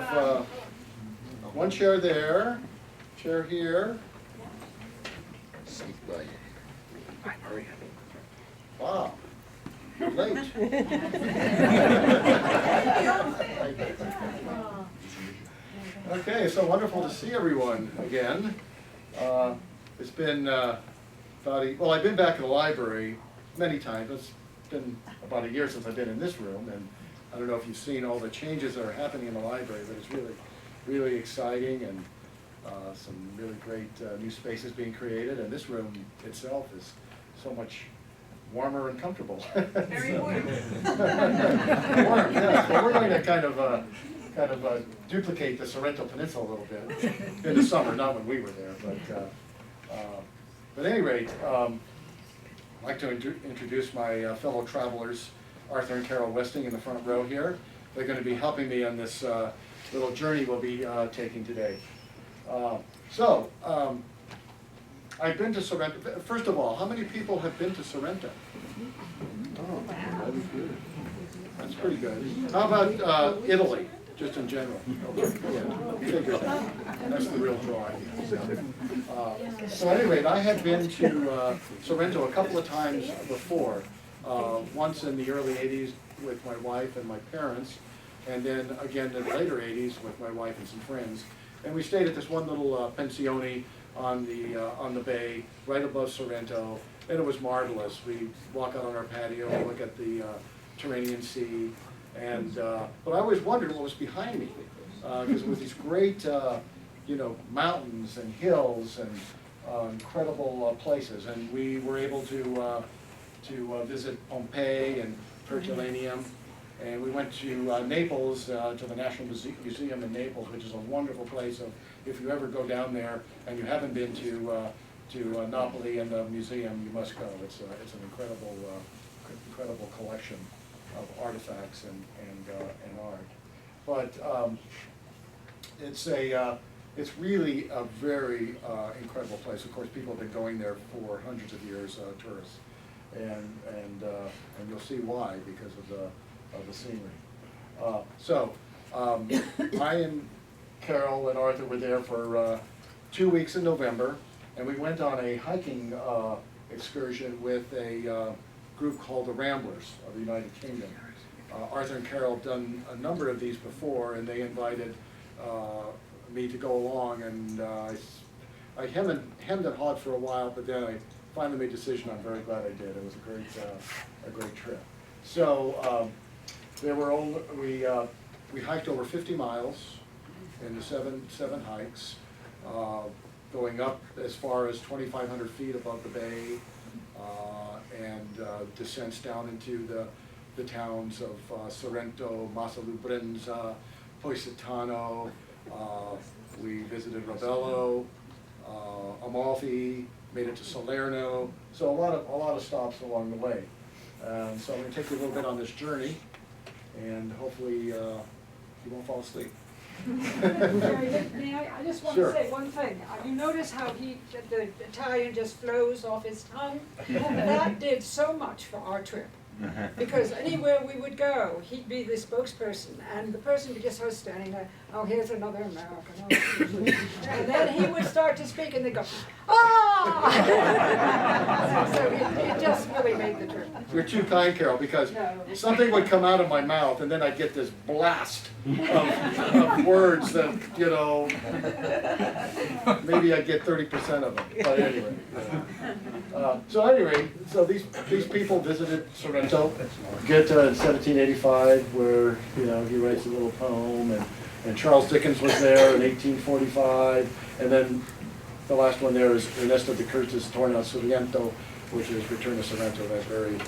have one chair there, chair here. Wow, you're late. Okay, so wonderful to see everyone again. It's been well, I've been back in the library many times. It's been about a year since I've been in this room, and I don't know if you've seen all the changes that are happening in the library, but it's really, really exciting, and some really great new spaces being created, and this room itself is so much warmer and comfortable. Very warm. Warm, yes. Well, we're going to kind of duplicate the Sorrento Peninsula a little bit in the summer, not when we were there, but at any rate, I'd like to introduce my fellow travelers, Arthur and Carol Westing in the front row here. They're going to be helping me on this little journey we'll be taking today. I've been to Sorrento. First of all, how many people have been to Sorrento? Oh, that's pretty good. How about Italy, just in general? Yeah, that's the real draw. So at any rate, I had been to Sorrento a couple of times before. Once in the early 80s with my wife and my parents, and then again in the later 80s with my wife and some friends. And we stayed at this one little pensione on the bay, right above Sorrento, and it was marvelous. We walk out on our patio, look at the Tyrrhenian Sea, and but I always wondered what was behind me, because it was these great, mountains and hills and incredible places, and we were able to visit Pompeii and Tyrrhenian. And we went to Naples, to the National Museum in Naples, which is a wonderful place. So if you ever go down there and you haven't been to Napoli and the museum, you must go. It's an incredible collection of artifacts and art. But it's really a very incredible place. Of course, people have been going there for hundreds of years, tourists, and you'll see why, because of the scenery. I and Carol and Arthur were there for 2 weeks in November, and we went on a hiking excursion with a group called the Ramblers of the United Kingdom. Arthur and Carol have done a number of these before, and they invited me to go along, and I hemmed and hawed for a while, but then I finally made a decision. I'm very glad I did. It was a great trip. So we hiked over 50 miles in the seven hikes, going up as far as 2,500 feet above the bay, and descents down into the towns of Sorrento, Massalubrenza, Positano. We visited Ravello, Amalfi, made it to Salerno. So a lot of stops along the way. So I'm going to take you a little bit on this journey, and hopefully you won't fall asleep. May I just want Sure. to say one thing. You notice how the Italian just flows off his tongue? That did so much for our trip. Because anywhere we would go, he'd be the spokesperson, and the person would just was standing there, oh, here's another American. Oh. And then he would start to speak, and they'd go, ah! So it just really made the trip. You're too kind, Carol, because something would come out of my mouth, and then I'd get this blast of words that, maybe I'd get 30% of them. But anyway. So these people visited Sorrento, Goethe in 1785, where he writes a little poem, and Charles Dickens was there in 1845, and then the last one there is Ernesto de Curtis' Torna a Sorrento, which is Return to Sorrento, that very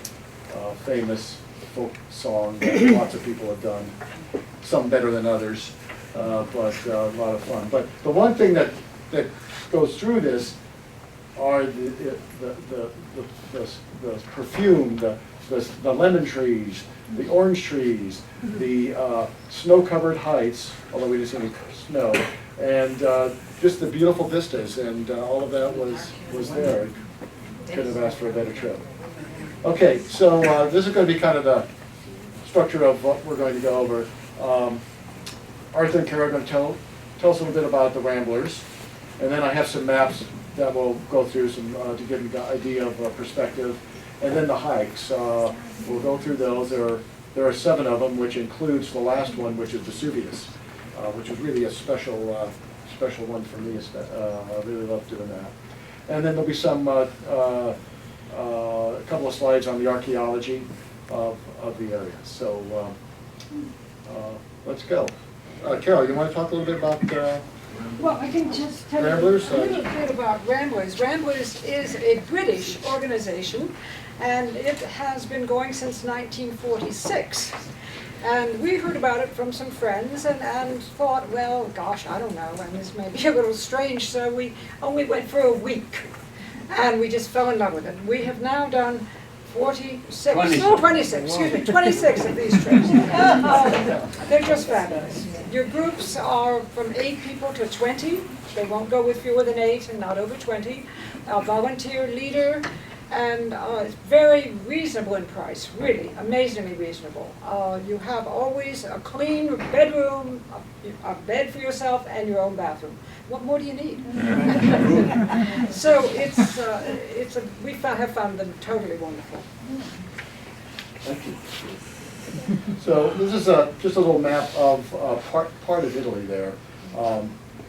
famous folk song that lots of people have done, some better than others, but a lot of fun. But the one thing that goes through this are the perfume, the lemon trees, the orange trees, the snow-covered heights, although we didn't see any snow, and just the beautiful vistas, and all of that was there. Couldn't have asked for a better trip. Okay, so this is going to be kind of the structure of what we're going to go over. Arthur and Kara are going to tell us a little bit about the Ramblers, and then I have some maps that we'll go through some to give you an idea of perspective, and then the hikes. We'll go through those. There are 7 of them, which includes the last one, which is Vesuvius, which is really a special one for me. I really love doing that. And then there'll be some a couple of slides on the archaeology of the area. So let's go. Carol, you want to talk a little bit about Well, I can just tell Ramblers? you a little bit about Ramblers. Ramblers is a British organization, and it has been going since 1946. And we heard about it from some friends and thought, well, gosh, I don't know, and this may be a little strange, so we only went for a week. And we just fell in love with it. We have now done 26 of these trips. They're just fabulous. Your groups are from 8 people to 20. They won't go with fewer than 8 and not over 20. A volunteer leader, and it's very reasonable in price, really, amazingly reasonable. You have always a clean bedroom, a bed for yourself, and your own bathroom. What more do you need? So we have found them totally wonderful. Thank you. So this is just a little map of part of Italy there.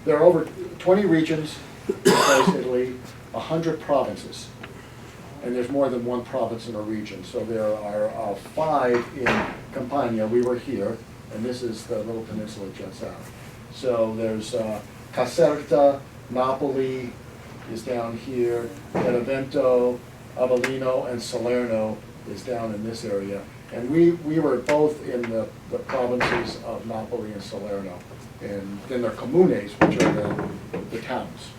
There are over 20 regions across Italy, 100 provinces. And there's more than one province in a region. So there are 5 in Campania. We were here, and this is the little peninsula just out. So there's Caserta, Napoli is down here, Benevento, Avellino, and Salerno is down in this area. And we were both in the provinces of Napoli and Salerno. And then there are comunes, which are the towns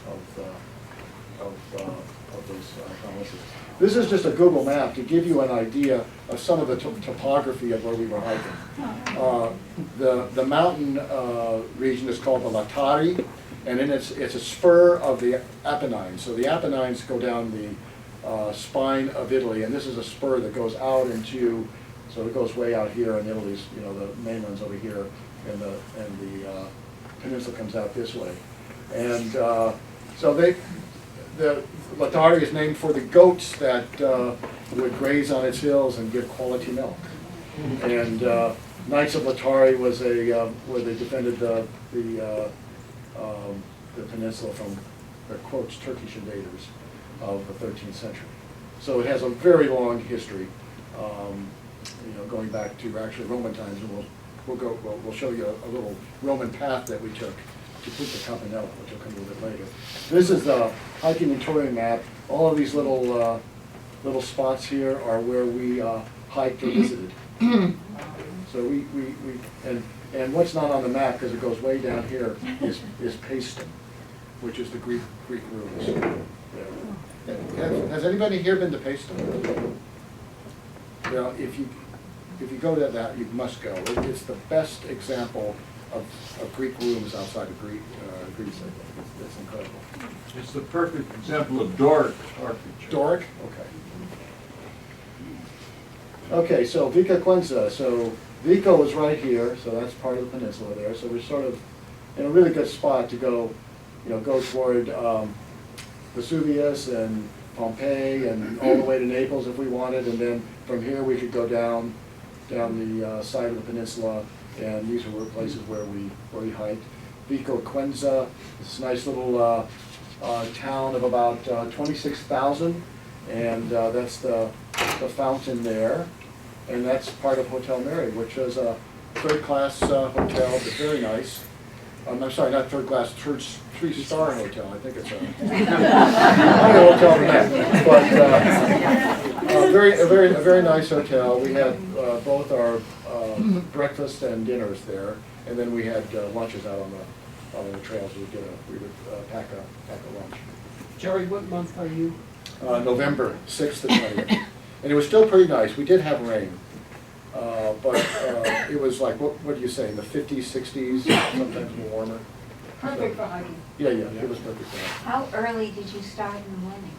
of those provinces. This is just a Google map to give you an idea of some of the topography of where we were hiking. The mountain region is called the Latarri, and then it's a spur of the Apennines. So the Apennines go down the spine of Italy, and this is a spur that goes out into, so it goes way out here, and Italy's, the mainland's over here, and the peninsula comes out this way. And so the Latarri is named for the goats that would graze on its hills and give quality milk. And Knights of Latarri was where they defended the peninsula from, quotes, Turkish invaders of the 13th century. So it has a very long history, going back to actually Roman times, and we'll show you a little Roman path that we took to put the Campanella, which will come a little bit later. This is the hiking and touring map. All of these little spots here are where we hiked or visited. So and what's not on the map, because it goes way down here, is Paestum, which is the Greek ruins. Has anybody here been to Paestum? Well, if you go to that, you must go. It's the best example of Greek ruins outside of Greece. I think it's incredible. It's the perfect example of Doric architecture. Doric? Okay. Okay, so Vico Equense. So Vico is right here, so that's part of the peninsula there. So we're sort of in a really good spot to go, go toward Vesuvius and Pompeii and all the way to Naples if we wanted, and then from here we could go down the side of the peninsula, and these were places where we hiked. Vico Equense, this nice little town of about 26,000, and that's the fountain there, and that's part of Hotel Mary, which is a third-class hotel. It's very nice. I'm sorry, not third class, 3-star hotel. I think it's a hotel than that. But a very nice hotel. We had both our breakfast and dinners there, and then we had lunches out on the trails. We would pack a lunch. Jerry, what month are you? November 6th to 20th, and it was still pretty nice. We did have rain. But it was like, what do you say, in the 50s, 60s, sometimes warmer. Perfect for hiking. Yeah, it was perfect for hiking. How early did you start in the morning?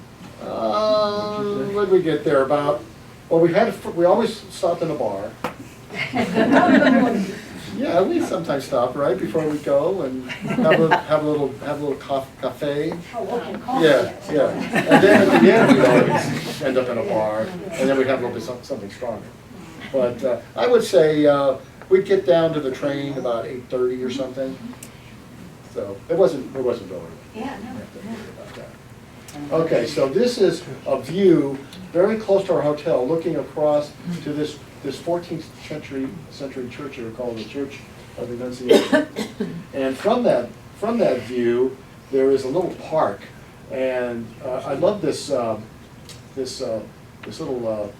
When did we get there? We always stopped in a bar. Yeah, we sometimes stop right before we go and have a little cafe. Oh, okay, coffee. Yeah, yeah. And then at the end, we always end up in a bar, and then we have a little bit something stronger. But I would say we'd get down to the train about 8:30 or something. So it wasn't very late. Yeah, You have to worry about that. Okay, so this is a view very close to our hotel, looking across to this 14th century church here called the Church of the Annunciation. And from that view, there is a little park, and I love this little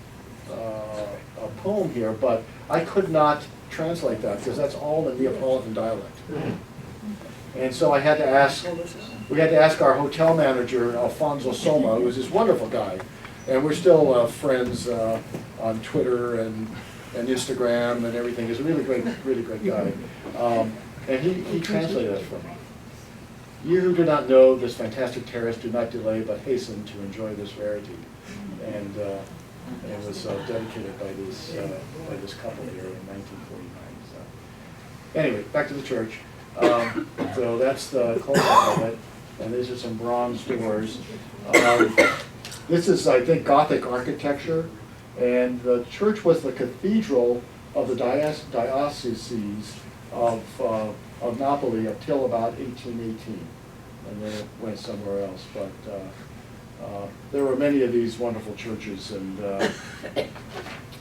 poem here, but I could not translate that because that's all in Neapolitan dialect. And so we had to ask our hotel manager, Alfonso Soma, who was this wonderful guy. And we're still friends on Twitter and Instagram and everything. He's a really great guy. And he translated it for me. You who do not know this fantastic terrace, do not delay, but hasten to enjoy this rarity. And it was dedicated by this couple here in 1949. So. Anyway, back to the church. So that's the close-up of it, and these are some bronze doors. This is, I think, Gothic architecture, and the church was the cathedral of the diocese of Napoli up till about 1818, and then it went somewhere else. But there were many of these wonderful churches, and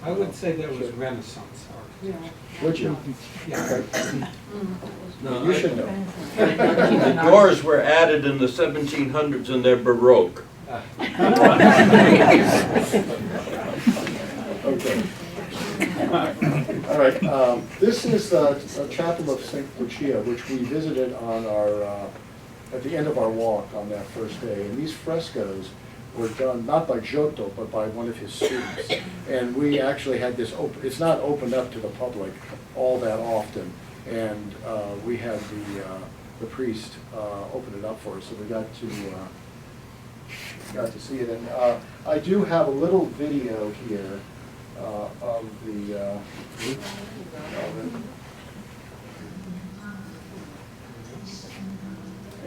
I would say that was Renaissance architecture. would you? Yeah. Okay. No, You should know. The doors were added in the 1700s and they're Baroque. Okay. All right. This is a chapel of St. Lucia, which we visited on our at the end of our walk on that first day. And these frescoes were done not by Giotto, but by one of his students. And we actually had this open. It's not opened up to the public all that often. And we had the priest open it up for us, so we got to see it. And I do have a little video here of the.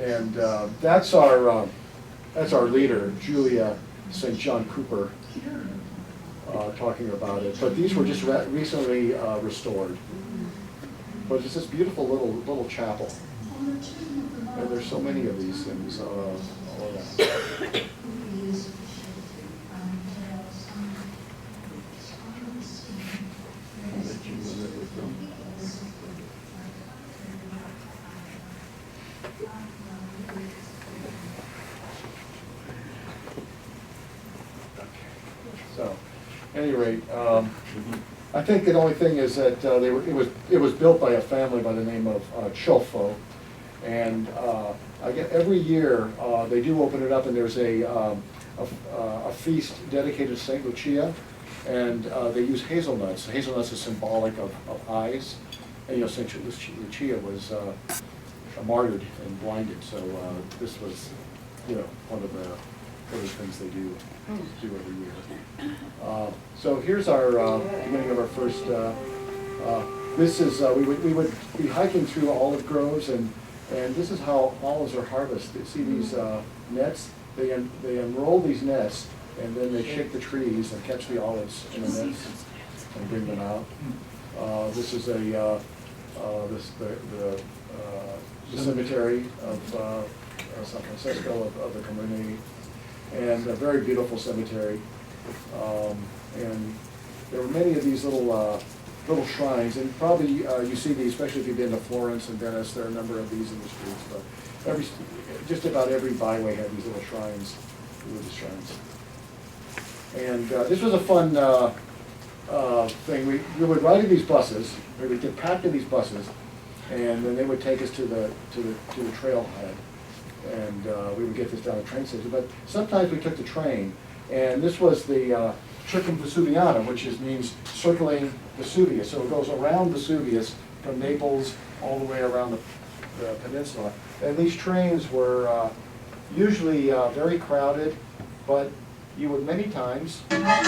And that's our leader, Julia St. John Cooper, talking about it. But these were just recently restored. But it's this beautiful little chapel, and there's so many of these things all around. So, at any rate, I think the only thing is that it was built by a family by the name of Ciuffo, and I get every year they do open it up, and there's a feast dedicated to St. Lucia, and they use hazelnuts. Hazelnuts is symbolic of eyes, and St. Lucia was martyred and blinded, so this was one of the things they do every year. So here's our beginning of our first. This is we would be hiking through olive groves, and this is how olives are harvested. See these nets? They unroll these nets, and then they shake the trees and catch the olives in the nets and bring them out. This is the cemetery of San Francisco of the community. And a very beautiful cemetery, and there were many of these little shrines, and probably you see these, especially if you've been to Florence and Venice. There are a number of these in the streets, but just about every byway had these little shrines, religious shrines. And this was a fun thing. We would ride in these buses. We would get packed in these buses, and then they would take us to the trailhead. And we would get this down at the train station. But sometimes we took the train, and this was the Circum Vesuviana, which means circling Vesuvius. So it goes around Vesuvius from Naples all the way around the peninsula. And these trains were usually very crowded, but you would many times get these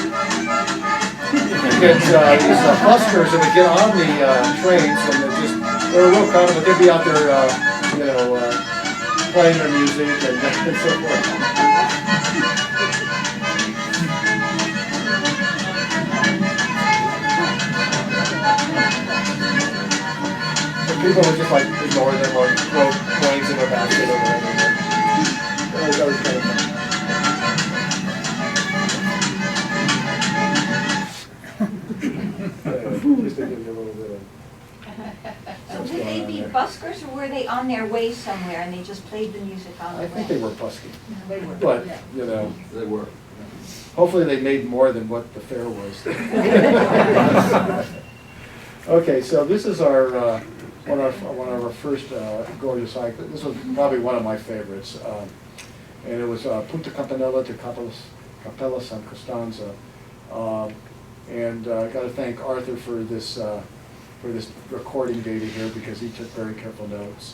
buskers that would get on the trains and just were real common, but they'd be out there, playing their music and so forth. And people would just like ignore them or throw coins in their basket or whatever. That was kind of fun. Just to give you a little bit of. So would they be buskers or were they on their way somewhere and they just played the music on the way? I think they were busking, They were. but, Yeah. They were. hopefully they made more than what the fare was. Okay, so this is our, one of our first gorgeous hikes. This was probably one of my favorites. And it was Punta Campanella to Capella San Costanza. And I got to thank Arthur for this recording data here because he took very careful notes.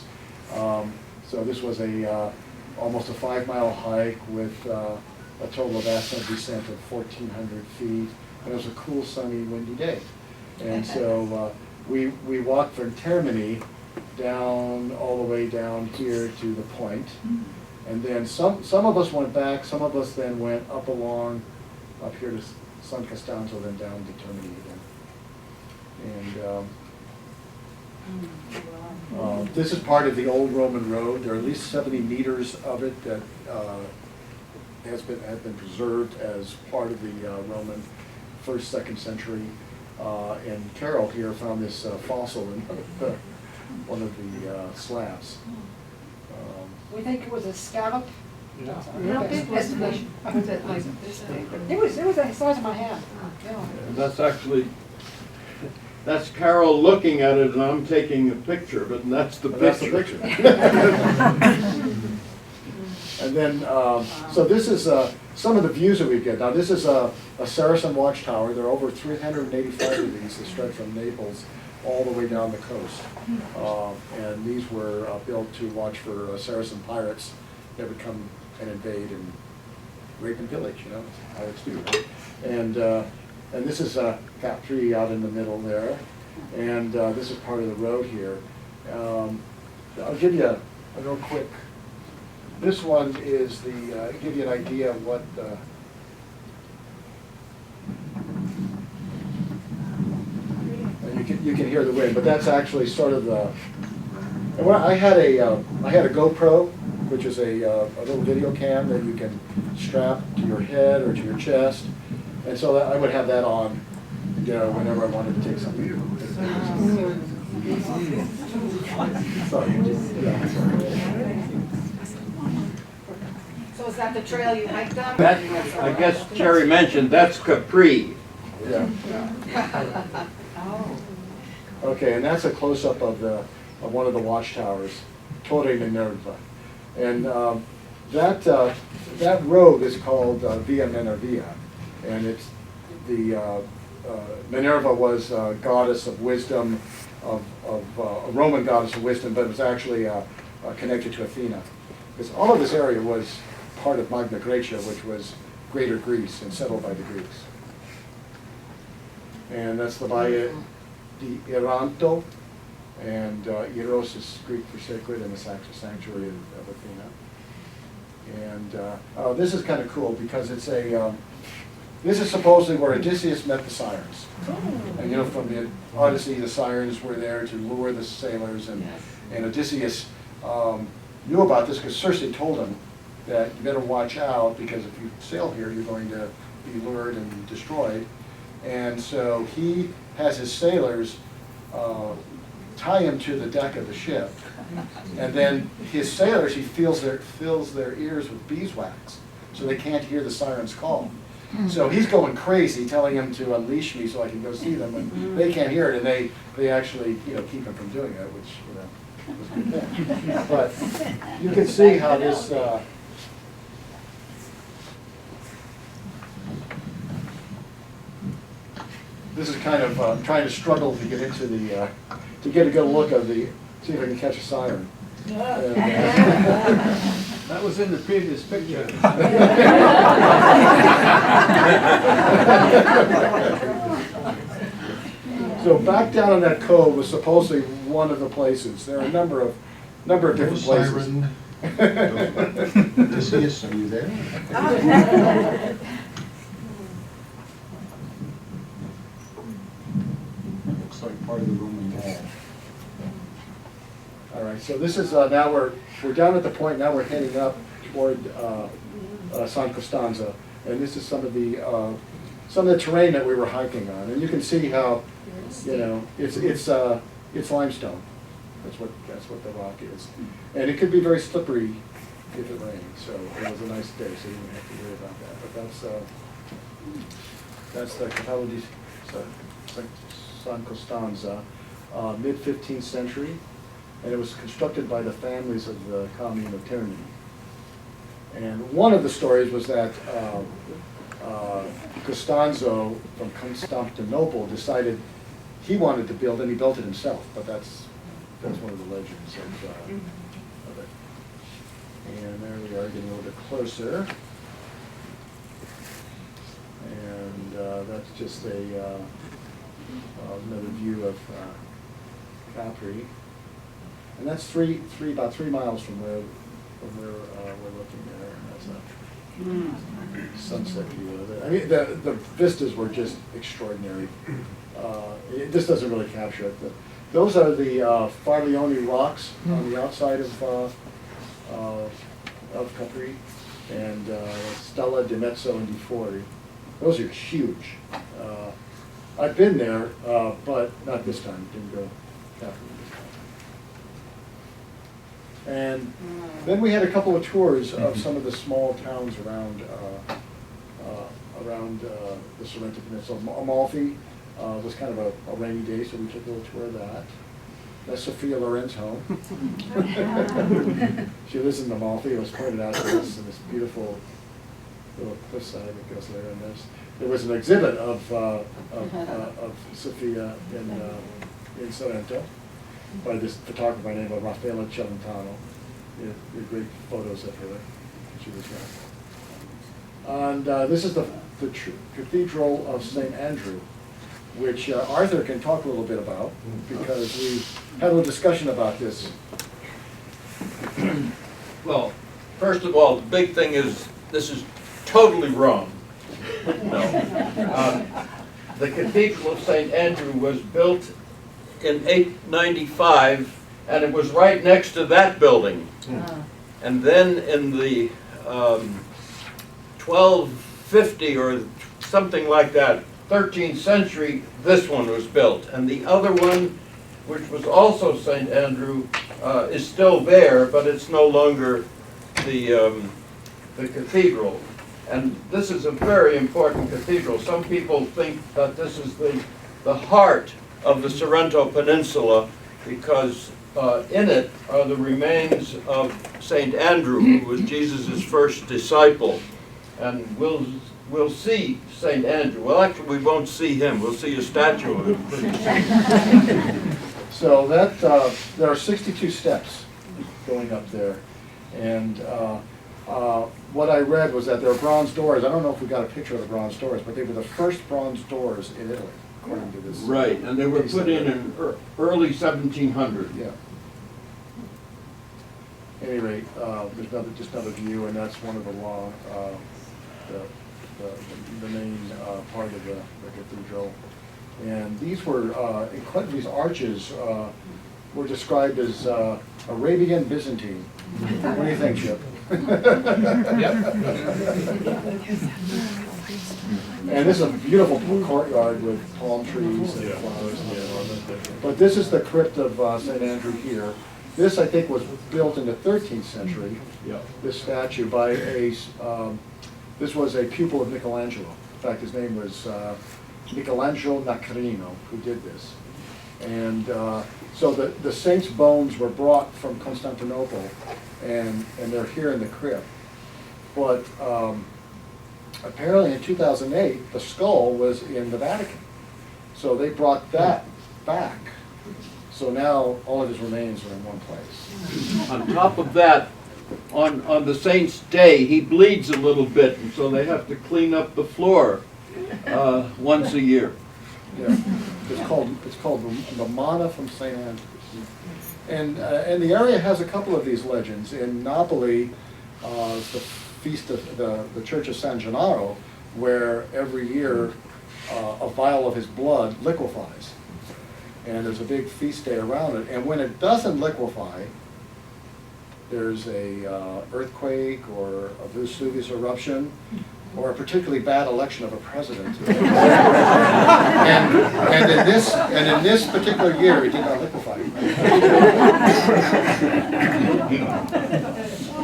So this was almost a 5-mile hike with a total of ascent descent of 1,400 feet, and it was a cool, sunny, windy day. And so we walked from Tyrrhenian down all the way down here to the point, and then some of us went back, some of us then went up here to San Costanzo, then down to Tyrrhenian again. And this is part of the old Roman road. There are at least 70 meters of it that have been preserved as part of the Roman 1st, 2nd century. And Carol here found this fossil in one of the slabs. We think it was a scallop. Yeah. How big was it? Was it like this big? It was the size of my hand. Yeah. And that's Carol looking at it and I'm taking a picture, but that's the picture. That's the picture. And then, so this is some of the views that we get. Now this is a Saracen watchtower. There are over 385 of these that stretch from Naples all the way down the coast. And these were built to watch for Saracen pirates that would come and invade and rape and pillage, pirates do, right? And this is a factory out in the middle there. And this is part of the road here. I'll give you a real quick. This one is give you an idea of what you can hear the wind, but that's actually sort of the. And I had a GoPro, which is a little video cam that you can strap to your head or to your chest, and so I would have that on, whenever I wanted to take something. Sorry. So is that the trail you hiked up? That, I guess Jerry mentioned, that's Capri. Yeah. Okay, and that's a close-up of one of the watchtowers, Torre Minerva, and that road is called Via Minervia, and it's Minerva was a goddess of wisdom, a Roman goddess of wisdom, but it was actually connected to Athena, because all of this area was part of Magna Graecia, which was Greater Greece and settled by the Greeks. And that's the Valle di Iranto, and Eros is Greek for sacred, and the sanctuary of Athena. And this is kind of cool because it's this is supposedly where Odysseus met the Sirens. And from the Odyssey, the Sirens were there to lure the sailors, and Odysseus knew about this because Circe told him that you better watch out because if you sail here, you're going to be lured and destroyed. And so he has his sailors tie him to the deck of the ship, and then his sailors, he fills their ears with beeswax, so they can't hear the sirens call. So he's going crazy, telling them to unleash me so I can go see them, and they can't hear it, and they actually keep him from doing it, which was a good thing. But you can see how this. This is kind of trying to struggle to get into to get a good look of see if I can catch a siren. That was in the previous picture. So back down in that cove was supposedly one of the places. There are a number of different places. Siren. Odysseus, are you there? Looks like part of the Roman wall. All right, so this is, now we're down at the point, now we're heading up toward San Costanza. And this is some of the terrain that we were hiking on. And you can see how, you know, it's limestone. That's what the rock is. And it could be very slippery if it rains. So it was a nice day, so you didn't have to worry about that. But that's the Cappella di San Costanza, mid-15th century. And it was constructed by the families of the commune of Tyrrhenian. And one of the stories was that Costanzo from Constantinople decided he wanted to build, and he built it himself. But that's one of the legends of it. And there we are, getting a little bit closer. And that's just another view of Capri. And that's about 3 miles from where we're looking there. And that's a sunset view of it. I mean, the vistas were just extraordinary. This doesn't really capture it. Those are the Farlione rocks on the outside of Capri, and Stella di Mezzo and di Fuori. Those are huge. I've been there, but not this time. Didn't go Capri this time. And then we had a couple of tours of some of the small towns around the Sorrento Peninsula. Amalfi was kind of a rainy day, so we took a little tour of that. That's Sophia Loren's home. She lives in Amalfi. It was pointed out to us in this beautiful little cliffside that goes there. And there was an exhibit of Sophia in Sorrento by this photographer by the name of Ravello. There are great photos of her. She was there. And this is the Cathedral of St. Andrew, which Arthur can talk a little bit about, because we had a little discussion about this. Well, first of all, the big thing is, this is totally wrong. No. The Cathedral of St. Andrew was built in 895, and it was right next to that building. And then in the 1250 or something like that, 13th century, this one was built. And the other one, which was also St. Andrew, is still there, but it's no longer the cathedral. And this is a very important cathedral. Some people think that this is the heart of the Sorrento Peninsula, because in it are the remains of St. Andrew, who was Jesus' first disciple. And we'll see St. Andrew. Well, actually, we won't see him. We'll see a statue of him pretty soon. So that there are 62 steps going up there, and what I read was that there are bronze doors. I don't know if we got a picture of the bronze doors, but they were the first bronze doors in Italy, according to this. Right, and they were put in early 1700. Yeah. At any rate, there's just another view, and that's one of the main part of the cathedral. And these were these arches were described as Arabian Byzantine. What do you think, Chip? And this is a beautiful courtyard with palm trees and flowers. But this is the crypt of St. Andrew here. This, I think, was built in the 13th century. This statue by this was a pupil of Michelangelo. In fact, his name was Michelangelo Nacarino, who did this. And so the saint's bones were brought from Constantinople, and they're here in the crypt. But apparently in 2008, the skull was in the Vatican. So they brought that back. So now all of his remains are in one place. On top of that, on the saint's day, he bleeds a little bit, and so they have to clean up the floor once a year. Yeah. It's called the Mana from St. Andrews. And the area has a couple of these legends. In Napoli, the feast of the Church of San Gennaro, where every year a vial of his blood liquefies. And there's a big feast day around it. And when it doesn't liquefy, there's a earthquake or a Vesuvius eruption, or a particularly bad election of a president. and in this particular year, it did not liquefy.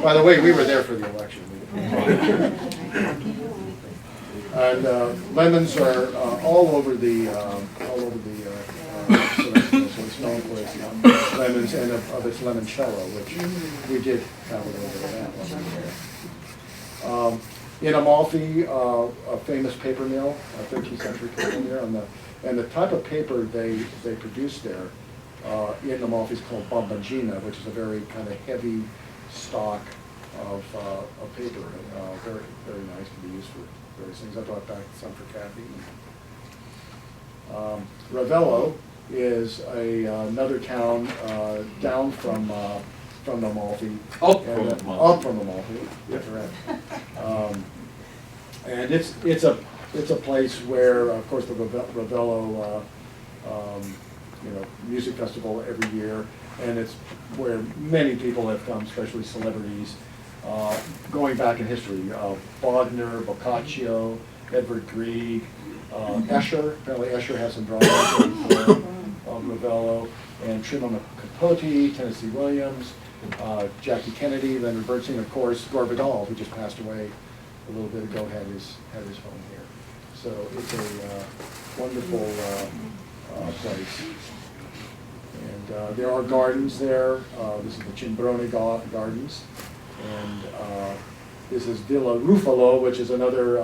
By the way, we were there for the election. And lemons are all over the so it's known for its lemons and of its limoncello, which we did have a little bit of that one there. In Amalfi, a famous paper mill, a 13th century paper mill, and the type of paper they produce there in Amalfi is called bombagina, which is a very kind of heavy stock of paper, very, very nice to be used for various things. I brought back some for Kathy. Ravello is another town down from Amalfi. Up And, from Up from Amalfi, yeah, correct. And it's a place where, of course, the Ravello music festival every year, and it's where many people have come, especially celebrities, going back in history. Wagner, Boccaccio, Edvard Grieg, Escher. Apparently Escher has some drawings of Ravello, and Truman Capote, Tennessee Williams, Jackie Kennedy, Leonard Bernstein, of course, Gore Vidal, who just passed away a little bit ago, had his home here. So it's a wonderful place. And there are gardens there. This is the Cimbrone Gardens. And this is Villa Ruffalo, which is another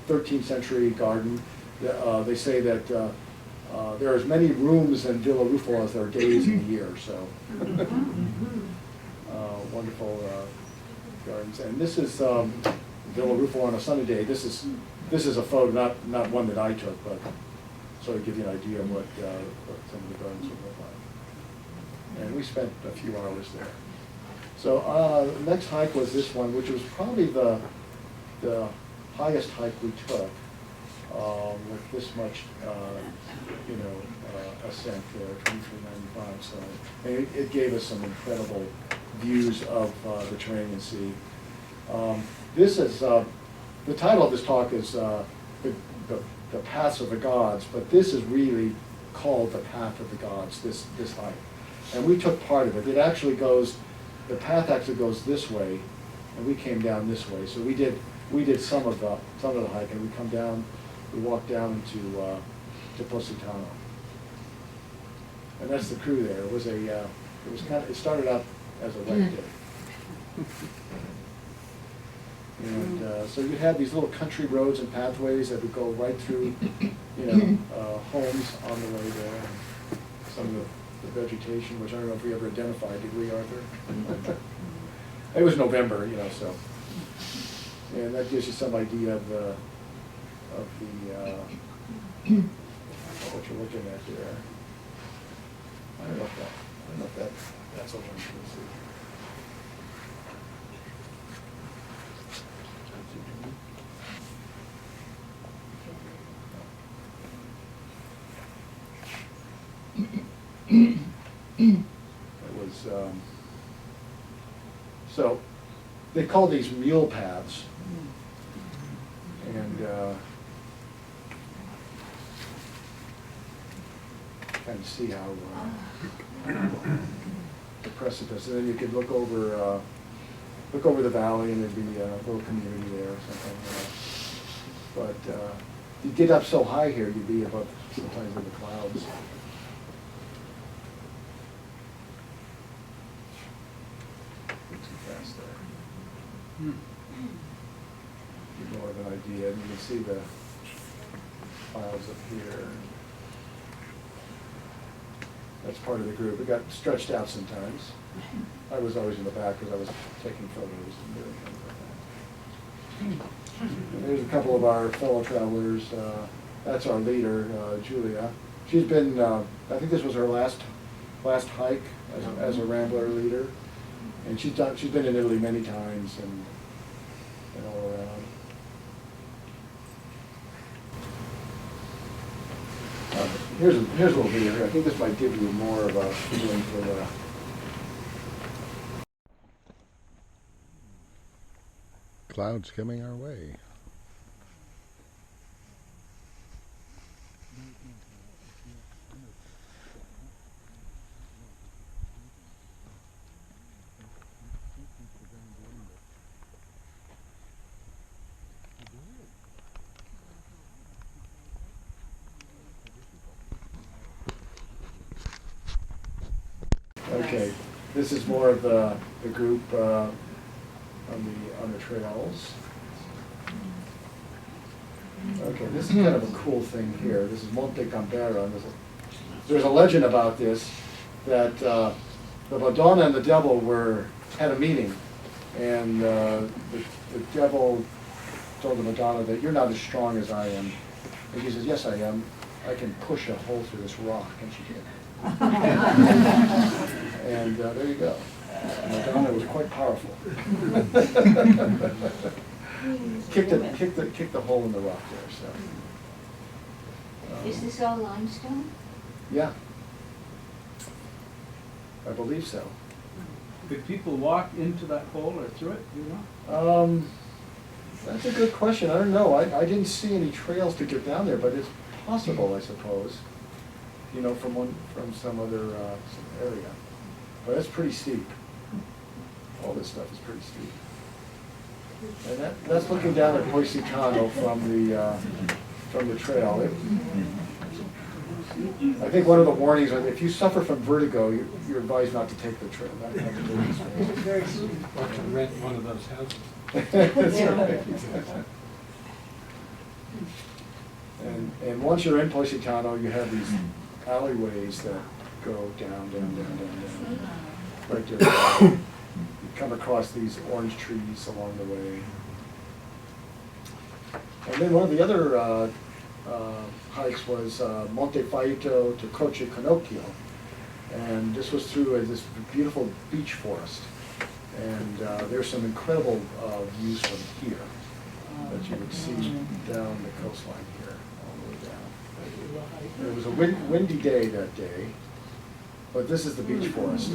13th century garden. They say that there are as many rooms in Villa Ruffalo as there are days in the year, so. Wonderful gardens. And this is Villa Ruffalo on a sunny day. This is a photo, not one that I took, but sort of give you an idea of what some of the gardens would look like. And we spent a few hours there. So the next hike was this one, which was probably the highest hike we took, with this much, ascent there, 2395. So it gave us some incredible views of the Tyrrhenian Sea. This is the title of this talk is the Paths of the Gods, but this is really called the Path of the Gods. This hike, and we took part of it. It actually goes. The path actually goes this way, and we came down this way. So we did some of the hike, and we walked down into Positano, and that's the crew there. It started out as a wet day, and so you had these little country roads and pathways that would go right through, homes on the way there, and some of the vegetation, which I don't know if we ever identified, did we, Arthur? It was November, so, and that gives you some idea of what you're looking at there. I don't know if that's a one you can see. It was, so they call these mule paths, and kind of see how the precipice, and then you could look over the valley, and there'd be a little community there or something. But you get up so high here, you'd be above sometimes in the clouds. Give more of an idea, and you can see the clouds up here. That's part of the group. It got stretched out sometimes. I was always in the back because I was taking photos and doing things like that. And there's a couple of our fellow travelers. That's our leader, Julia. She's been, I think this was her last hike as a Rambler leader. And she's been in Italy many times and all around. Here's a little video here. I think this might give you more of a feeling for the. Clouds coming our way. Okay, this is more of the group on the trails. Okay, this is kind of a cool thing here. This is Monte Gambera. There's a legend about this, that the Madonna and the devil had a meeting, and the devil told the Madonna that you're not as strong as I am. And she says, yes, I am. I can push a hole through this rock, and she did. And there you go. Madonna was quite powerful. Kicked the hole in the rock there. So. Is this all limestone? Yeah. I believe so. Could people walk into that hole or through it, do you know? That's a good question. I don't know. I didn't see any trails to get down there, but it's possible, I suppose. You know, from some other some area. But it's pretty steep. All this stuff is pretty steep. And that's looking down at Positano from the trail. I think one of the warnings is if you suffer from vertigo, you're advised not to take the trail. Not to take this trail. Or to rent one of those houses. That's right. And once you're in Positano, you have these alleyways that go down. Right there. You come across these orange trees along the way. And then one of the other hikes was Monte Faito to Croce Canocchio. And this was through this beautiful beech forest. And there's some incredible views from here that you would see down the coastline here, all the way down. It was a windy day that day, but this is the beech forest.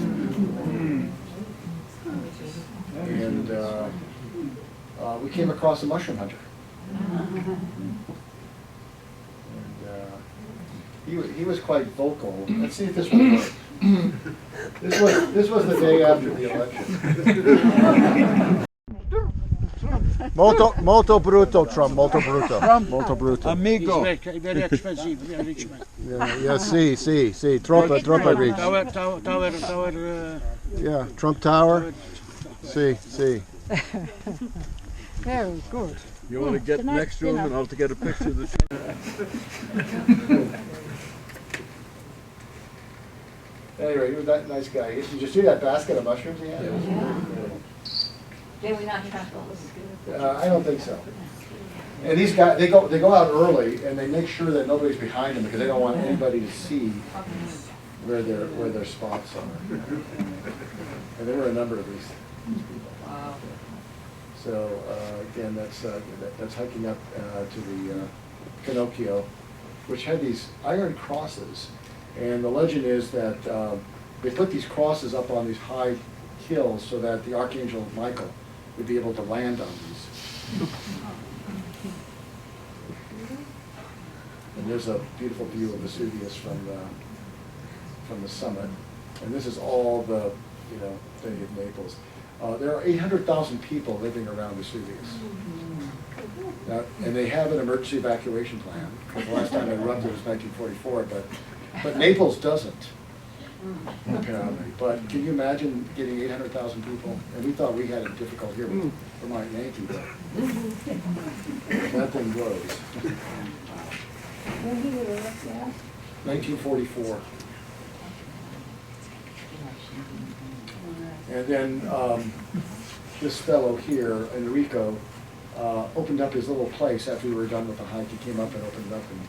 And we came across a mushroom hunter. And he was quite vocal. Let's see if this will work. This was the day after the election. Molto brutto, Trump, molto brutto. Molto brutto. Amigo. Very expensive, very rich man. Yeah, sì, troppo rich. Tower. Yeah, Trump Tower. Sì. Very good. You want to get next to him and I'll get a picture of the Anyway, he was that nice guy. Did you see that basket of mushrooms he had? They were not truffles. I don't think so. And these guys, they go out early and they make sure that nobody's behind them because they don't want anybody to see where their spots are. And there were a number of these people. Wow. So again, that's hiking up to the Canocchio, which had these iron crosses. And the legend is that they put these crosses up on these high hills so that the Archangel Michael would be able to land on these. And there's a beautiful view of Vesuvius from the summit. And this is all the thing of Naples. There are 800,000 people living around Vesuvius. Now, and they have an emergency evacuation plan. Because the last time it erupted was 1944, but Naples doesn't, apparently. But can you imagine getting 800,000 people? And we thought we had it difficult here with Vermont Yankee, but that thing grows. 1944. And then this fellow here, Enrico, opened up his little place after we were done with the hike. He came up and opened it up and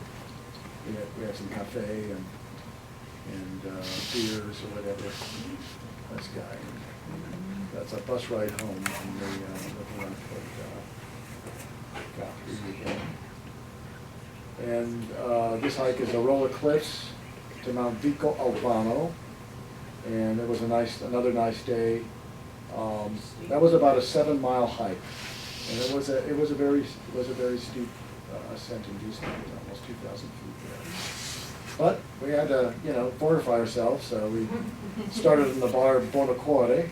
we had some cafe and beers or whatever. This guy. That's a bus ride home from the looking around Guthrie again. And this hike is the roller cliffs to Mount Vico Albano, and it was another nice day. That was about a 7-mile hike, and it was a very steep ascent and descent, almost 2,000 feet there. But we had to, fortify ourselves, so we started in the bar Bonacore,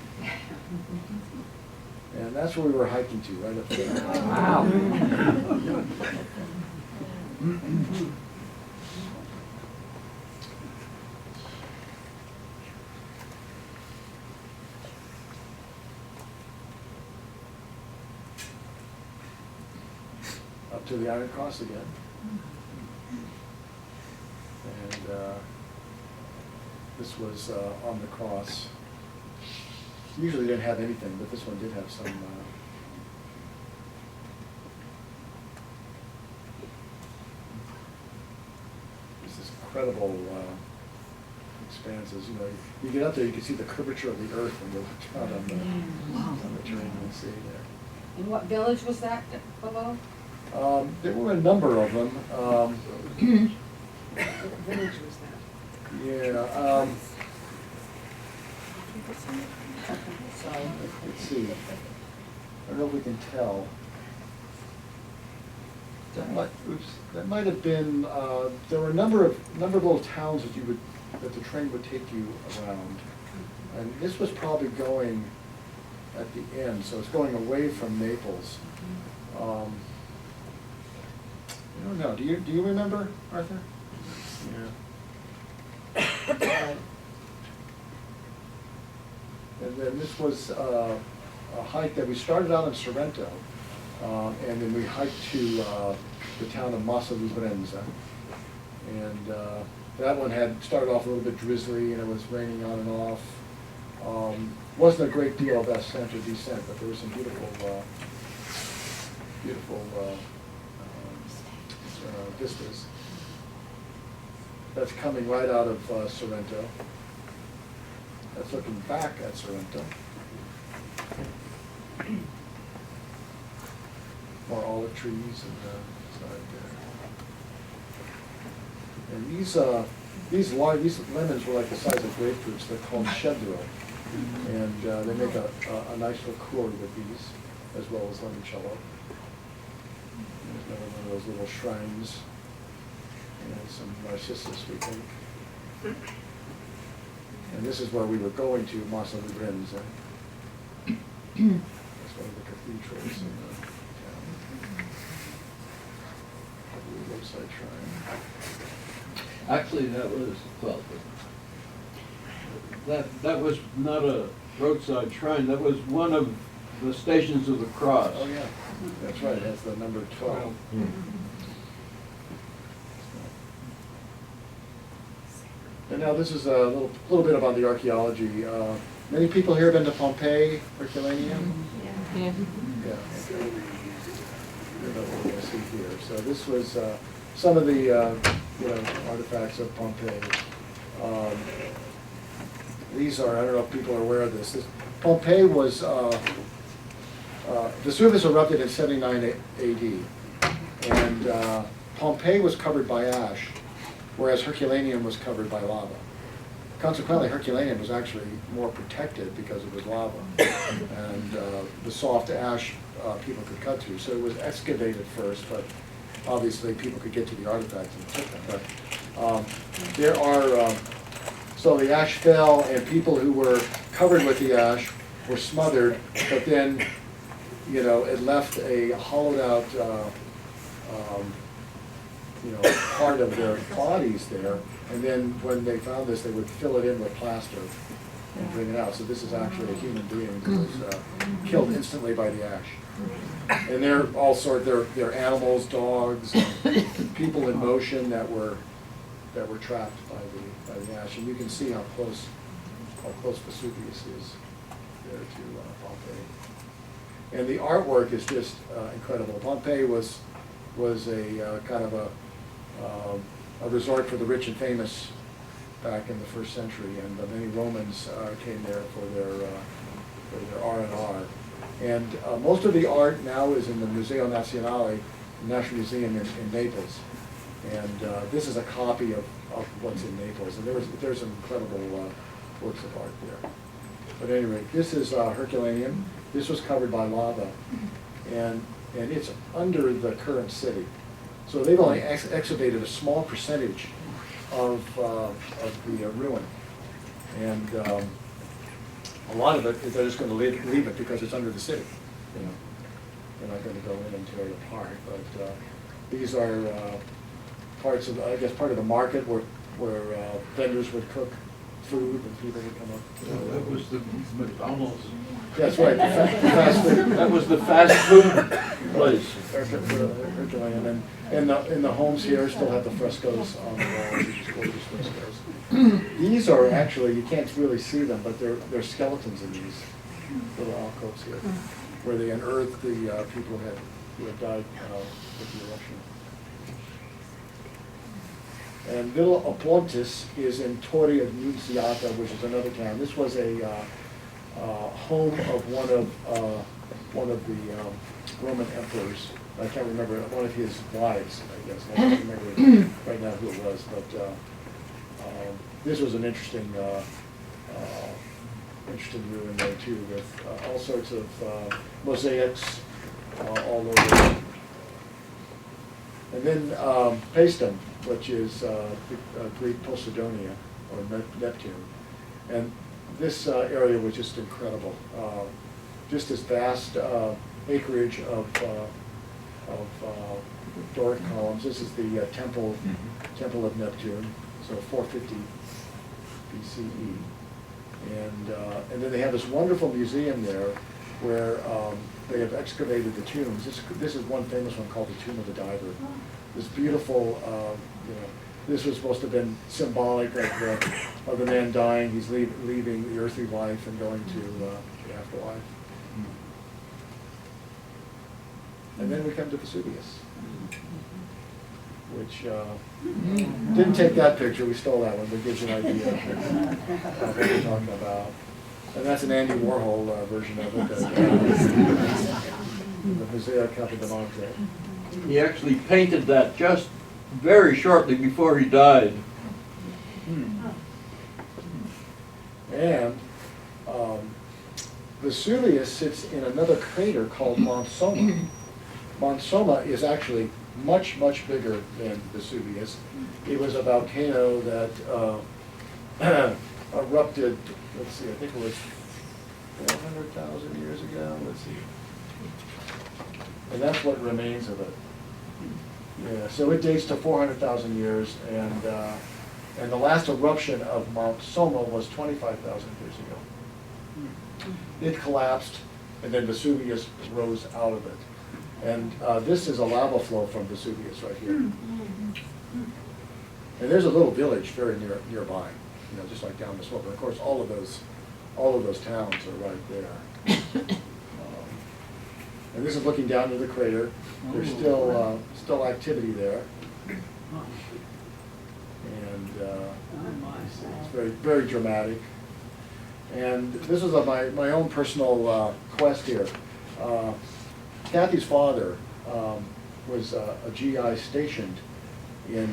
and that's where we were hiking to, right up there. Wow. Up to the Iron Cross again. And this was on the cross. Usually didn't have anything, but this one did have some. This incredible expanses. You get up there, you can see the curvature of the earth when you look out on the terrain and see there. And what village was that below? There were a number of them. What village was that? Yeah. Let's see. I don't know if we can tell. That might have been. There were a number of little towns that the train would take you around, and this was probably going at the end, so it's going away from Naples. I don't know. Do you remember, Arthur? Yeah. And then this was a hike that we started out in Sorrento, and then we hiked to the town of Massa Lubrenza. And that one had started off a little bit drizzly, and it was raining on and off. Wasn't a great deal of ascent or descent, but there were some beautiful vistas. That's coming right out of Sorrento. That's looking back at Sorrento. More olive trees and side there. And these lemons were like the size of grapefruits. They're called cedro, and they make a nice liqueur with these, as well as limoncello. There's another one of those little shrines, and some narcissus, we think. And this is where we were going to, Massa Lubrenza. That's one of the cathedrals in the town. The roadside shrine. Actually, that was not a roadside shrine, that was one of the Stations of the Cross. Oh, yeah, that's right, that's the number 12. And now this is a little bit about the archaeology. Many people here have been to Pompeii, Herculaneum? Yeah. Yeah. Okay. That's what we're going to see here. So this was some of the artifacts of Pompeii. These are, I don't know if people are aware of this. Pompeii was, Vesuvius erupted in 79 AD. And Pompeii was covered by ash, whereas Herculaneum was covered by lava. Consequently, Herculaneum was actually more protected because it was lava. And the soft ash people could cut through. So it was excavated first, but obviously people could get to the artifacts and took them. But there are, so the ash fell, and people who were covered with the ash were smothered, but then, it left a hollowed out, part of their bodies there, and then when they found this, they would fill it in with plaster and bring it out. So this is actually a human being who was killed instantly by the ash. And they're all they're animals, dogs, people in motion that were trapped by the ash. And you can see how close Vesuvius is there to Pompeii. And the artwork is just incredible. Pompeii was a kind of a a resort for the rich and famous back in the 1st century, and many Romans came there for their R&R. And most of the art now is in the Museo Nazionale, the National Museum in Naples. And this is a copy of what's in Naples. And there's some incredible works of art there. But anyway, this is Herculaneum. This was covered by lava. And it's under the current city. So they've only excavated a small percentage of the ruin. And a lot of it, they're just going to leave it because it's under the city. You know, they're not going to go in and tear it apart. But these are parts of, I guess, part of the market where vendors would cook food and people would come up. That was the McDonald's. That's right, the fast food. That was the fast food place. Herculaneum. And the homes here still have the frescoes on the walls, these gorgeous frescoes. These are actually, you can't really see them, but they're skeletons in these little alcoves here, where they unearthed the people who had died with the eruption. And Villa Opontis is in Torre Annunziata, which is another town. This was a home of one of the Roman emperors. I can't remember, one of his wives, I guess. I can't remember right now who it was, but this was an interesting ruin there too, with all sorts of mosaics all over. And then Paestum, which is Greek Posidonia, or Neptune. And this area was just incredible. Just this vast acreage of Doric columns. This is the temple of Neptune, so 450 BCE. And then they have this wonderful museum there where they have excavated the tombs. This is one famous one called the Tomb of the Diver. This beautiful, this was supposed to have been symbolic of the man dying. He's leaving the earthly life and going to the afterlife. And then we come to Vesuvius, which didn't take that picture. We stole that one, but it gives you an idea of what we're talking about. And that's an Andy Warhol version of it. The Museo Capodimonte. He actually painted that just very shortly before he died. And Vesuvius sits in another crater called Mont Soma. Mont Soma is actually much, much bigger than Vesuvius. It was a volcano that erupted, let's see, I think it was 400,000 years ago. Let's see. And that's what remains of it. Yeah, so it dates to 400,000 years, and the last eruption of Mount Soma was 25,000 years ago. It collapsed, and then Vesuvius rose out of it. And this is a lava flow from Vesuvius right here. And there's a little village very nearby, just like down the slope. And of course, all of those towns are right there. And this is looking down to the crater. There's still activity there. And it's very, very dramatic. And this is my own personal quest here. Kathy's father was a GI stationed in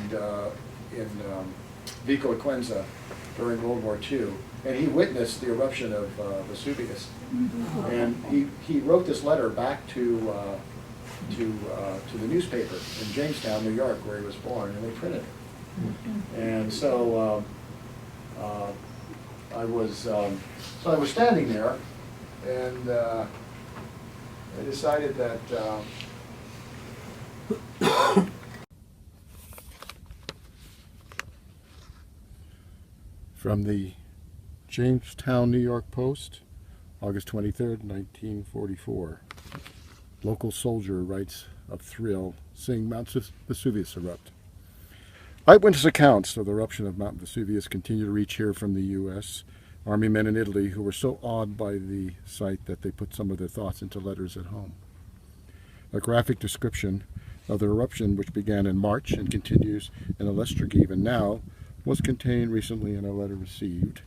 Vico, Equense during World War II, and he witnessed the eruption of Vesuvius. And he wrote this letter back to the newspaper in Jamestown, New York, where he was born, and they printed it. And so I was standing there, and I decided that from the Jamestown, New York Post, August 23rd, 1944. Local soldier writes of thrill seeing Mount Vesuvius erupt. Eyewitness accounts of the eruption of Mount Vesuvius continue to reach here from the U.S. Army men in Italy who were so awed by the sight that they put some of their thoughts into letters at home. A graphic description of the eruption, which began in March and continues in Alestrgive and now was contained recently in a letter received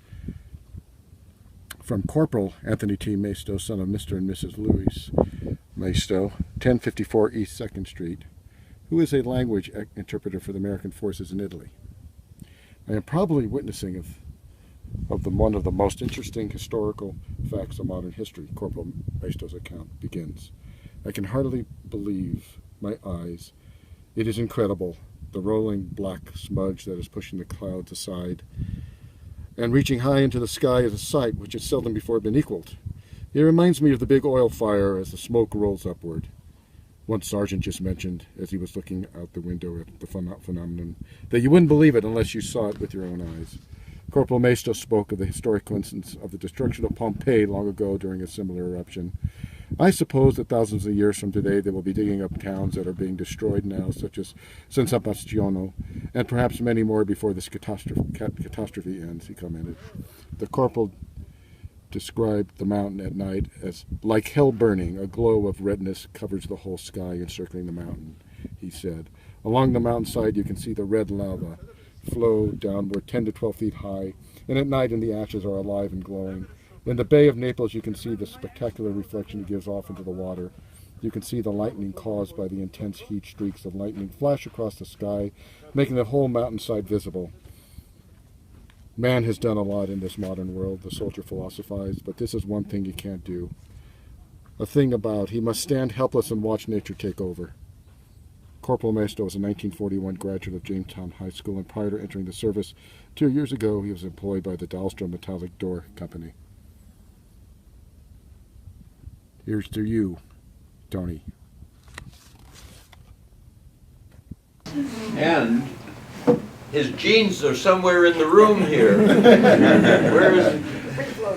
from Corporal Anthony T. Maisto, son of Mr. and Mrs. Louis Maisto, 1054 East 2nd Street, who is a language interpreter for the American forces in Italy. I am probably witnessing one of the most interesting historical facts of modern history. Corporal Maisto's account begins. I can hardly believe my eyes. It is incredible, the rolling black smudge that is pushing the clouds aside and reaching high into the sky is a sight which has seldom before been equaled. It reminds me of the big oil fire as the smoke rolls upward. One sergeant just mentioned, as he was looking out the window at the phenomenon, that you wouldn't believe it unless you saw it with your own eyes. Corporal Maisto spoke of the historic coincidence of the destruction of Pompeii long ago during a similar eruption. I suppose that thousands of years from today they will be digging up towns that are being destroyed now, such as San Sebastiano, and perhaps many more before this catastrophe ends, he commented. The corporal described the mountain at night as like hell burning. A glow of redness covers the whole sky encircling the mountain, he said. Along the mountainside you can see the red lava flow downward 10 to 12 feet high, and at night the ashes are alive and glowing. In the Bay of Naples, you can see the spectacular reflection it gives off into the water. You can see the lightning caused by the intense heat streaks of lightning flash across the sky, making the whole mountainside visible. Man has done a lot in this modern world, the soldier philosophized, but this is one thing he can't do. A thing about he must stand helpless and watch nature take over. Corporal Maisto was a 1941 graduate of Jamestown High School, and prior to entering the service 2 years ago, he was employed by the Dahlstrom Metallic Door Company. Here's to you, Tony. And his jeans are somewhere in the room here. Where is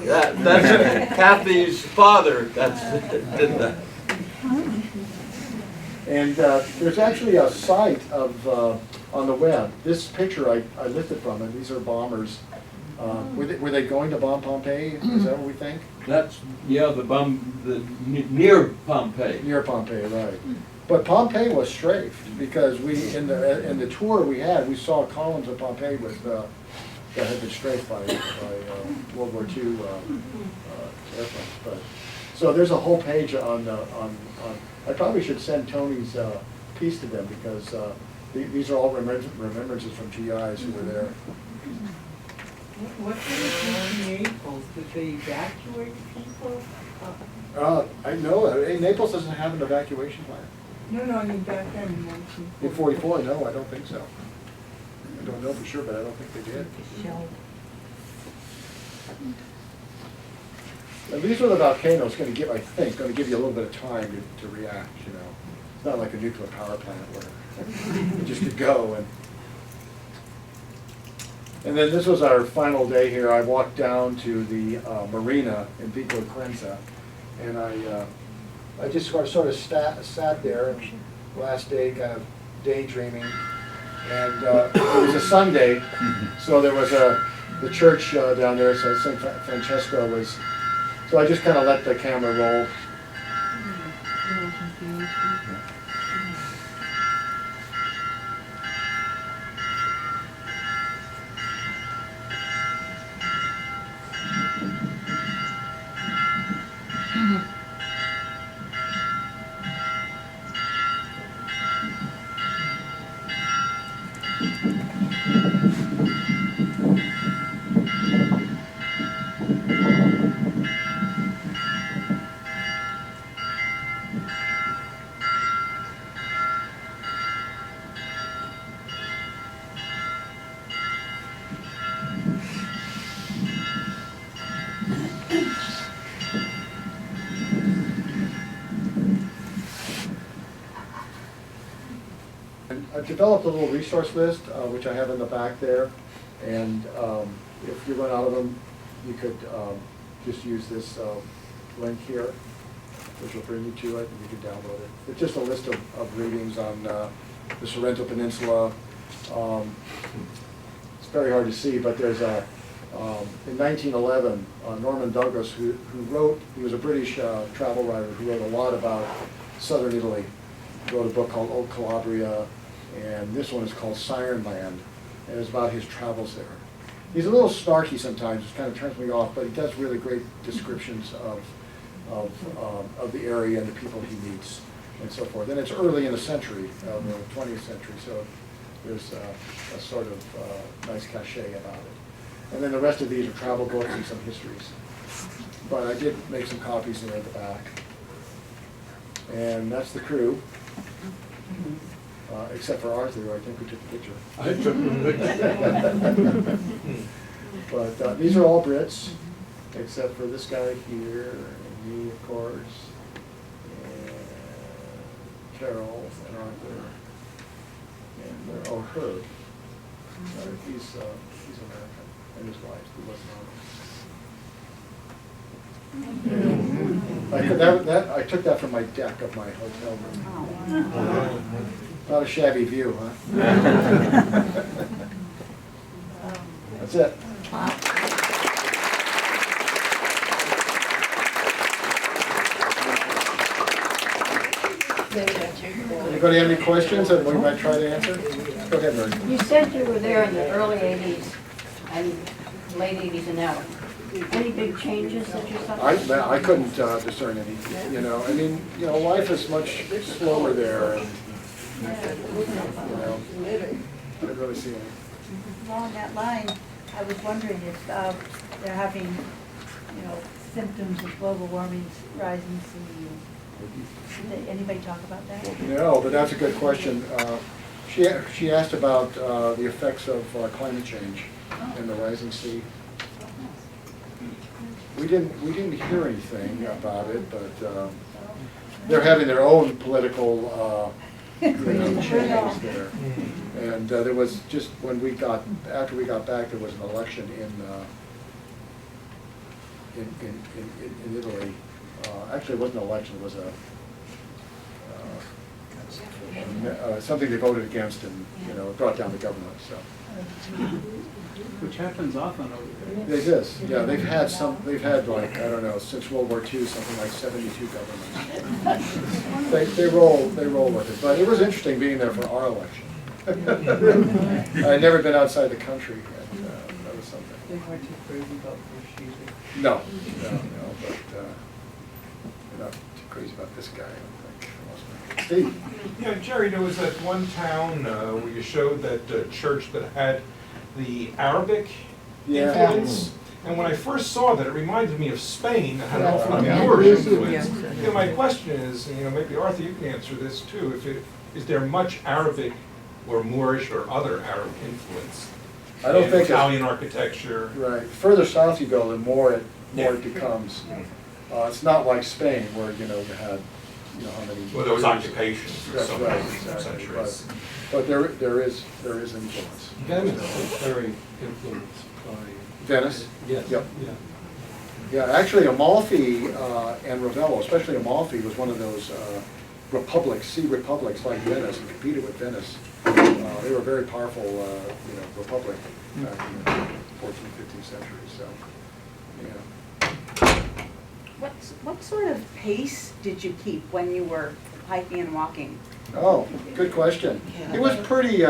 that? That's Kathy's father. Did that. And there's actually a site of on the web. This picture I lifted from it. These are bombers. Were they going to bomb Pompeii? Is that what we think? That's near Pompeii. Near Pompeii, right? But Pompeii was strafed because we in the tour we had, we saw columns of Pompeii that had been strafed by World War II airplanes. But so there's a whole page on. I probably should send Tony's piece to them because these are all remembrances from GIs who were there. What did Naples? Did they evacuate people? I know Naples doesn't have an evacuation plan. No, I mean back then in 1944. In 44, no, I don't think so. I don't know for sure, but I don't think they did. And these are the volcanoes I think, going to give you a little bit of time to react, you know. It's not like a nuclear power plant where you just could go. And then this was our final day here. I walked down to the marina in Vico, Equense, and I just sort of sat there last day, kind of daydreaming. And it was a Sunday, so there was the church down there, so St. Francesco was. So I just kind of let the camera roll. I've developed a little resource list, which I have in the back there, and if you run out of them, you could just use this link here, which will bring you to it, and you can download it. It's just a list of readings on the Sorrento Peninsula. It's very hard to see, but there's in 1911, Norman Douglas, who wrote, he was a British travel writer who wrote a lot about southern Italy. wrote a book called Old Calabria, and this one is called Siren Land, and it's about his travels there. He's a little snarky sometimes, it kind of turns me off, but he does really great descriptions of the area and the people he meets and so forth. And it's early in the century, the 20th century, so there's a sort of nice cachet about it. And then the rest of these are travel books and some histories. But I did make some copies there at the back. And that's the crew. Except for Arthur, I think we took a picture. I took a picture. But these are all Brits, except for this guy here, and me, of course, and Carol, and Arthur, and her. He's American, and his wife, who wasn't on it. I took that from my deck of my hotel room. Not a shabby view, huh? That's it. Anybody have any questions that we might try to answer? Go ahead, Mary. You said you were there in the early 80s and late 80s and now. Any big changes that you saw? I couldn't discern any, I mean, life is much slower there, and, I didn't really see any. Along that line, I was wondering if they're having, symptoms of global warming, rising sea. Did anybody talk about that? No, but that's a good question. She asked about the effects of climate change and the rising sea. We didn't hear anything about it, but they're having their own political changes there. And there was just after we got back, there was an election in Italy. Actually, it wasn't an election; it was something they voted against, and it brought down the government. So. Which happens often over there. It is, yeah, they've had like, I don't know, since World War II, something like 72 governments. They roll with it, but it was interesting being there for our election. I'd never been outside the country, and that was something. They weren't too crazy about Bush either. No, but they're not too crazy about this guy, I don't think. Steve? Yeah, Jerry, there was that one town where you showed that church that had the Arabic influence. And when I first saw that, it reminded me of Spain that had an awful lot of Moorish influence. My question is, maybe Arthur, you can answer this too. Is there much Arabic or Moorish or other Arab influence? I don't think Italian architecture. Right. Further south you go, the more it becomes. It's not like Spain where you had how many. Well, there was occupation for That's so right, many centuries. But there is influence. Venice is very influenced by... Venice? Yes. Yep. Yeah. Yeah, actually Amalfi and Ravello, especially Amalfi, was one of those sea republics like Venice, and competed with Venice. They were a very powerful republic back in the 14th, 15th century, so, yeah. What sort of pace did you keep when you were hiking and walking? Oh, good question. It was pretty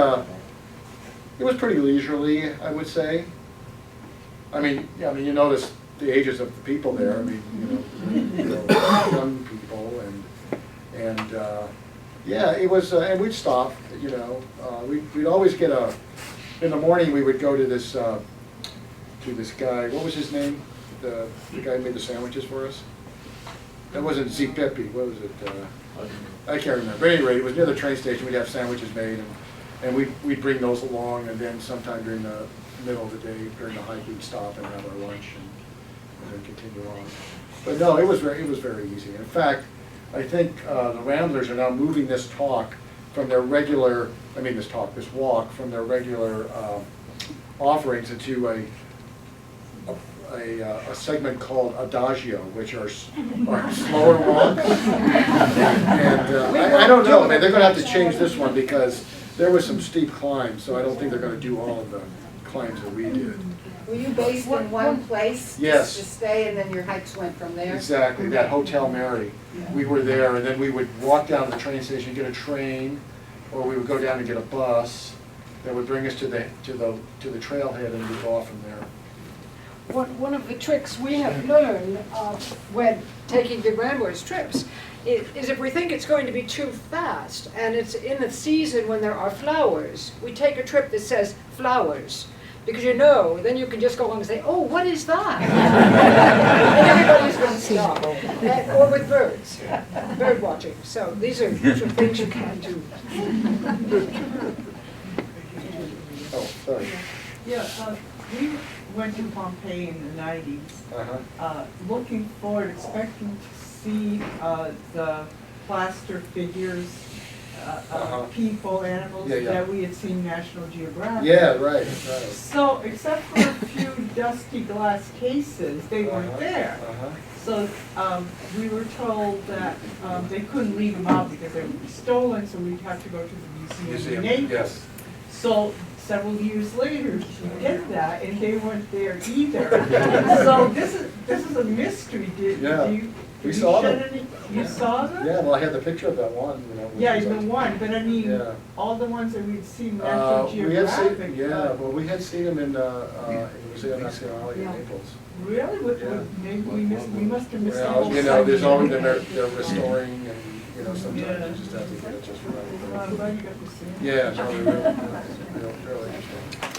leisurely, I would say. I mean, you notice the ages of the people there. I mean, young people, and yeah, it was. And we'd stop. We'd always get in the morning we would go to this guy. What was his name? The guy who made the sandwiches for us. That wasn't Zipipi. What was it? I can't remember. But anyway, it was near the train station. We'd have sandwiches made, and we'd bring those along, and then sometime during the middle of the day, during the hike, we'd stop and have our lunch and then continue on. But no, it was very easy. In fact, I think the Ramblers are now moving this walk from their regular offerings into a segment called Adagio, which are slower walks. And I don't know, man, they're going to have to change this one because there was some steep climbs, so I don't think they're going to do all of the climbs that we did. Were you based in one place? Yes. To stay, and then your hikes went from there? Exactly, that Hotel Mary. We were there, and then we would walk down to the train station, get a train, or we would go down and get a bus that would bring us to the trailhead, and we'd go off from there. One of the tricks we have learned when taking big ramblers trips is if we think it's going to be too fast and it's in the season when there are flowers, we take a trip that says flowers. Because then you can just go home and say, oh, what is that? And everybody's going to stop. Or with birds, bird watching. So these are things you can do. Oh, sorry. Yeah, we went to Pompeii in the 90s, looking forward, expecting to see the plaster figures, people, animals that we had seen National Geographic. Yeah, right. So, except for a few dusty glass cases, they weren't there. So we were told that they couldn't leave them out because they would be stolen, so we'd have to go to the museum in Naples. Yes. So several years later, we did that, and they weren't there either. So this is a mystery. We saw them. You saw them? Yeah, well, I had the picture of that one, Yeah, the one, but I mean, all the ones that we'd seen National Geographic. We had seen them in Museo Nazionale in Naples. Really? Maybe we must have missed the whole there's always they're restoring, and sometimes you just have to get it just right. I'm glad you got to see them. Yeah, no, they're really interesting.